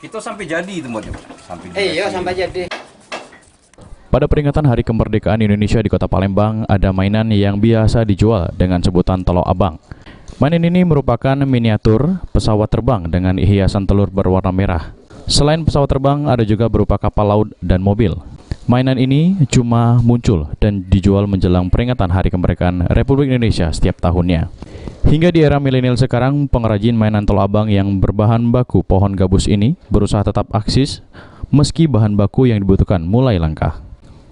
Kita sampai jadi itu Mbak. Sampai Iya, sampai jadi. Pada peringatan Hari Kemerdekaan Indonesia di Kota Palembang, ada mainan yang biasa dijual dengan sebutan telok abang. Mainan ini merupakan miniatur pesawat terbang dengan hiasan telur berwarna merah. Selain pesawat terbang, ada juga berupa kapal laut dan mobil. Mainan ini cuma muncul dan dijual menjelang peringatan Hari Kemerdekaan Republik Indonesia setiap tahunnya. Hingga di era milenial sekarang, pengrajin mainan telok abang yang berbahan baku pohon gabus ini berusaha tetap eksis meski bahan baku yang dibutuhkan mulai langka.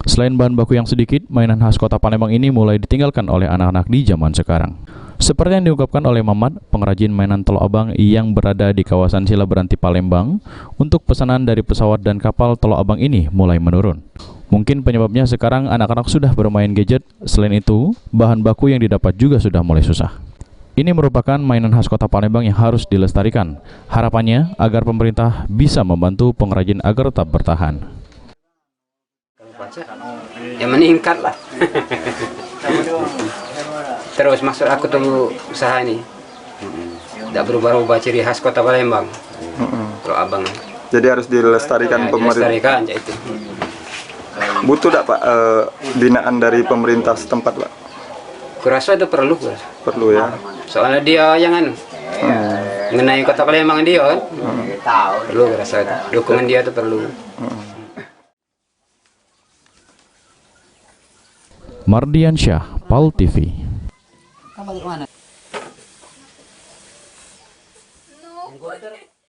Selain bahan baku yang sedikit, mainan khas Kota Palembang ini mulai ditinggalkan oleh anak-anak di zaman sekarang. Seperti yang diungkapkan oleh Mamat, pengrajin mainan telok abang yang berada di kawasan Silaberanti Palembang, untuk pesanan dari pesawat dan kapal telok abang ini mulai menurun. Mungkin penyebabnya sekarang anak-anak sudah bermain gadget, selain itu, bahan baku yang didapat juga sudah mulai susah. Ini merupakan mainan khas Kota Palembang yang harus dilestarikan. Harapannya agar pemerintah bisa membantu pengrajin agar tetap bertahan. Ya meningkat lah. Terus maksud aku tuh usaha ini tidak berubah-ubah ciri khas Kota Palembang. Kalau abang Jadi harus dilestarikan ya, pemerintah. dilestarikan ya itu. Butuh tidak Pak binaan dari pemerintah setempat Pak? Kurasa itu perlu, kurasa. Perlu ya. Soalnya dia yang mengenai Kota Palembang dia kan. Perlu kurasa itu. Dukungan dia itu perlu. Mardiansyah, PAL TV. Kamu bagaimana?